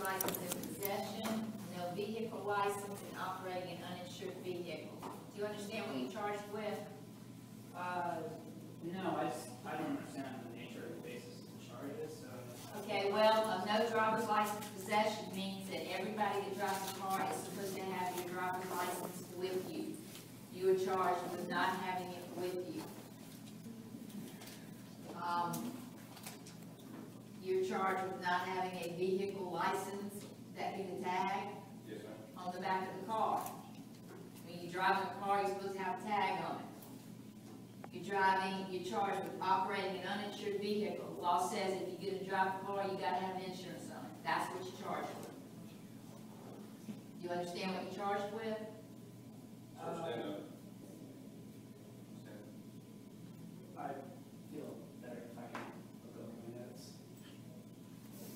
license in possession, no vehicle license, and operating an uninsured vehicle. Do you understand what you're charged with? No, I don't understand the nature of the basis of the charges. So. Okay, well, no driver's license possession means that everybody that drives a car is supposed to have your driver's license with you. You are charged with not having it with you. You're charged with not having a vehicle license, that be the tag, Yes, ma'am. on the back of the car. When you drive in a car, you're supposed to have a tag on it. You're charged with operating an uninsured vehicle. The law says if you're going to drive a car, you got to have insurance on it. That's what you're charged with. Do you understand what you're charged with? Stand up. I feel better if I can look over my notes.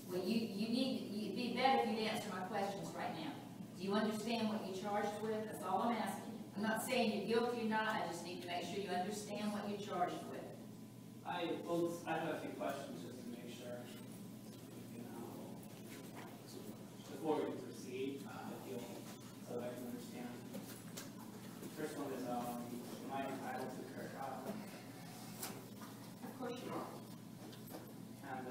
Well, it'd be better if you'd answer my questions right now. Do you understand what you're charged with? That's all I'm asking. I'm not saying you're guilty or not. I just need to make sure you understand what you're charged with. I have a few questions just to make sure. Before we proceed, so I can understand. The first one is, am I entitled to a fair trial? Of course you are. And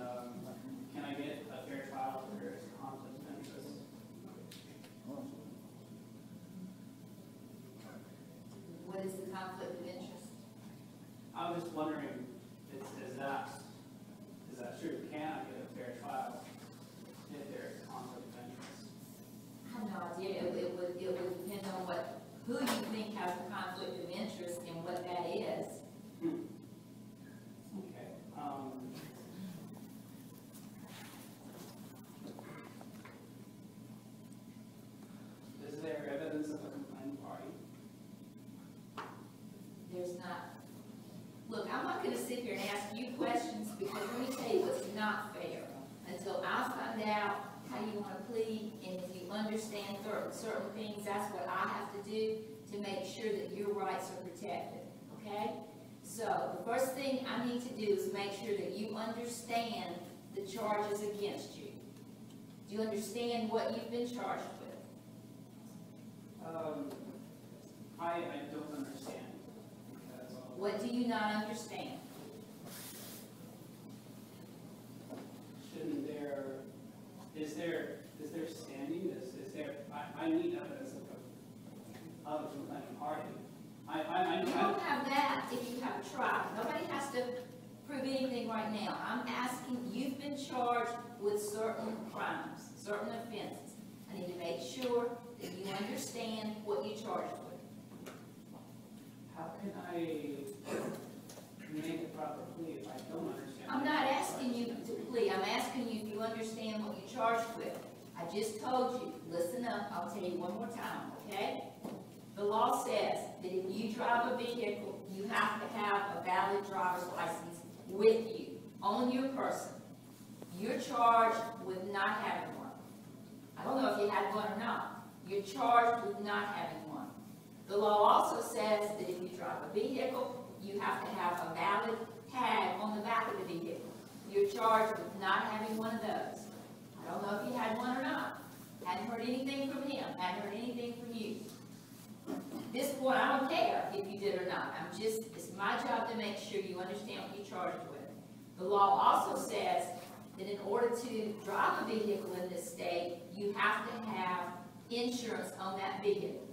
can I get a fair trial if there is a conflict of interest? What is the conflict of interest? I was just wondering, is that true? Can I get a fair trial if there is a conflict of interest? I have no idea. It would depend on who you think has a conflict of interest and what that is. Okay. Is there evidence of a complaining party? There's not. Look, I'm not going to sit here and ask you questions because let me tell you what's not fair. Until I find out how you want to plead and if you understand certain things, that's what I have to do to make sure that your rights are protected. Okay? So the first thing I need to do is make sure that you understand the charges against you. Do you understand what you've been charged with? I don't understand. What do you not understand? Shouldn't there, is there standing? Is there, I need evidence of a complaining party. You don't have that if you have a trial. Nobody has to prove anything right now. I'm asking, you've been charged with certain crimes, certain offenses. I need to make sure that you understand what you're charged with. How can I make a proper plea if I don't understand? I'm not asking you to plead. I'm asking you if you understand what you're charged with. I just told you, listen up, I'll tell you one more time, okay? The law says that if you drive a vehicle, you have to have a valid driver's license with you, on your person. You're charged with not having one. I don't know if you had one or not. You're charged with not having one. The law also says that if you drive a vehicle, you have to have a valid tag on the back of the vehicle. You're charged with not having one of those. I don't know if you had one or not. Hadn't heard anything from him. Hadn't heard anything from you. At this point, I don't care if you did or not. It's my job to make sure you understand what you're charged with. The law also says that in order to drive a vehicle in this state, you have to have insurance on that vehicle.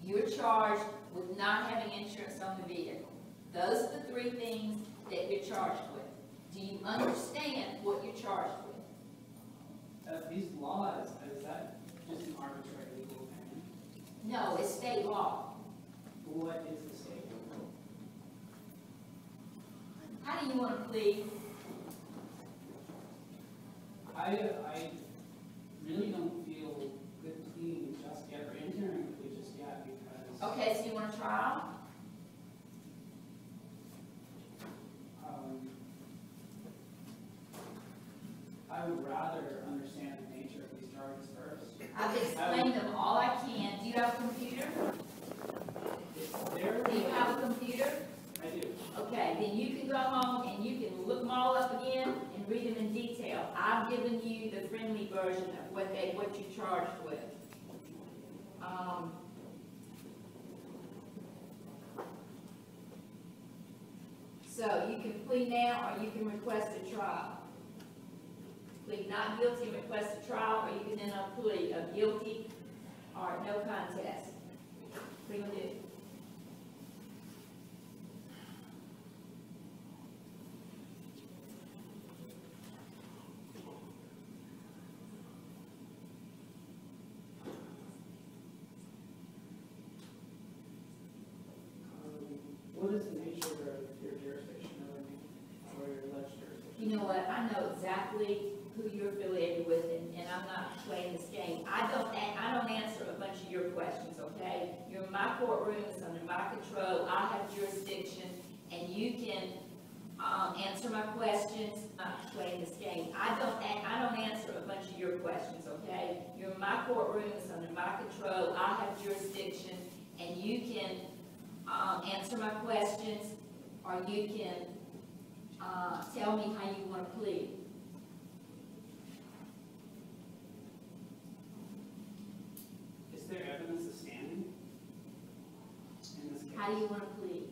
You're charged with not having insurance on the vehicle. Those are the three things that you're charged with. Do you understand what you're charged with? These laws, is that just an arbitrary legal opinion? No, it's state law. What is the state law? How do you want to plead? I really don't feel good pleading just yet, or entering a plea just yet, because... Okay, so you want a trial? I would rather understand the nature of these charges first. I've explained them all I can. Do you have a computer? There. Do you have a computer? I do. Okay, then you can go home and you can look them all up again and read them in detail. I've given you the friendly version what you charged with. So you can plead now, or you can request a trial. Plead not guilty and request a trial, or you can then plead of guilty or no contest. What are you gonna do? What is the nature of your jurisdiction over me, or your alleged jurisdiction? You know what, I know exactly who you're affiliated with, and I'm not playing this game. I don't answer a bunch of your questions, okay? You're in my courtroom, it's under my control, I have jurisdiction, and you can, answer my questions. I'm not playing this game. I don't answer a bunch of your questions, okay? You're in my courtroom, it's under my control, I have jurisdiction, and you can, answer my questions, or you can, tell me how you want to plead. Is there evidence of standing in this case? How do you want to plead?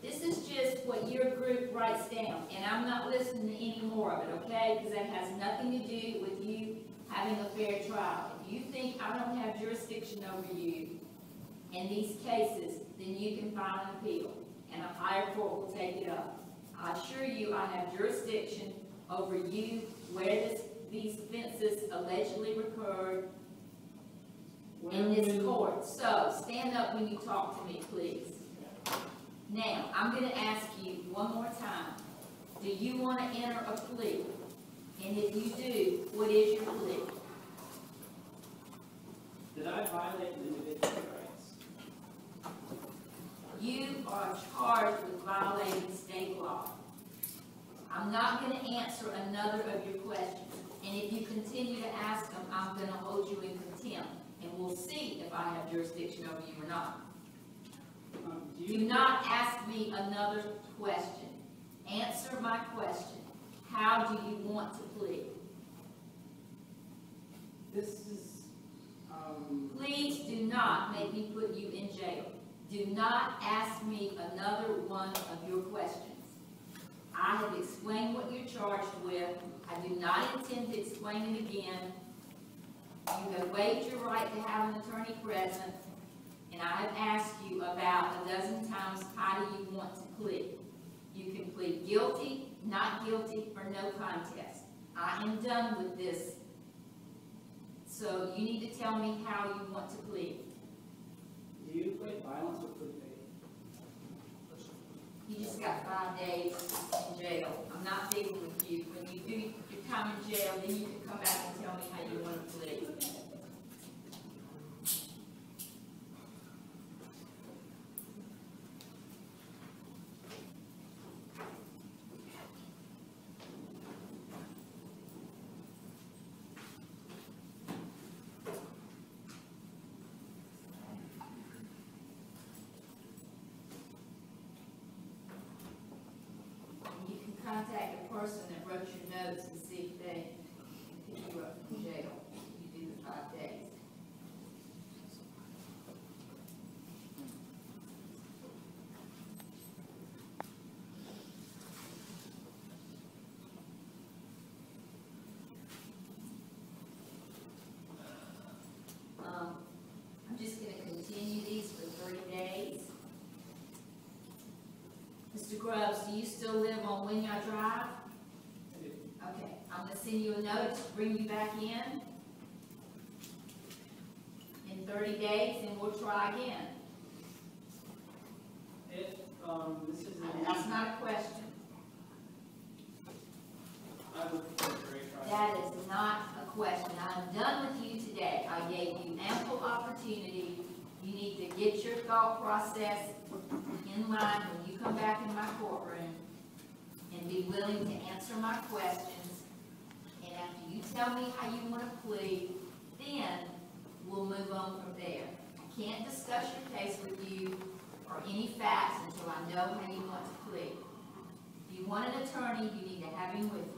This is just what your group writes down, and I'm not listening to any more of it, okay? Because that has nothing to do with you having a fair trial. If you think I don't have jurisdiction over you in these cases, then you can file an appeal, and a higher court will take it up. I assure you I have jurisdiction over you where these offenses allegedly occurred in this court. So, stand up when you talk to me, please. Now, I'm going to ask you one more time. Do you want to enter a plea? And if you do, what is your plea? Did I violate individual rights? You are charged with violating state law. I'm not going to answer another of your questions. And if you continue to ask them, I'm going to hold you in contempt. And we'll see if I have jurisdiction over you or not. Do not ask me another question. Answer my question. How do you want to plead? This is, Please do not make me put you in jail. Do not ask me another one of your questions. I have explained what you're charged with. I do not intend to explain it again. You have waived your right to have an attorney present, and I have asked you about a dozen times, how do you want to plead? You can plead guilty, not guilty, or no contest. I am done with this. So you need to tell me how you want to plead. do you equate violence with good faith? You just got 5 days in jail. I'm not dealing with you. When you do your time in jail, then you can come back and tell me how you want to plead. Contact the person that wrote your notes and see if they can pick you up from jail. You do the 5 days. I'm just going to continue these for 30 days. Mr. Groves, do you still live on Wynyard Drive? Okay, I'm going to send you a notice to bring you back in 30 days, and we'll try again. If, this is That's not a question. I would prefer a trial. That is not a question. I'm done with you today. I gave you ample opportunity. You need to get your thought process in line when you come back in my courtroom and be willing to answer my questions. And after you tell me how you want to plead, then we'll move on from there. I can't discuss your case with you or any facts until I know how you want to plead. you want an attorney, you need to have him with you.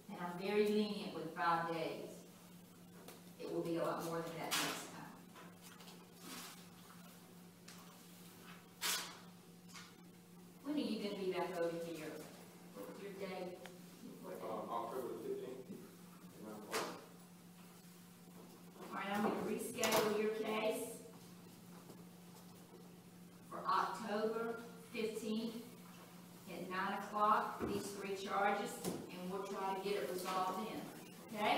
And I'm very lenient with 5 days. It will be a lot more than that next time. When are you gonna be back over here? What was your date? October 15th. All right, I'm gonna reschedule your case for October 15th at 9 o'clock, these 3 charges, and we'll try to get it resolved in, okay?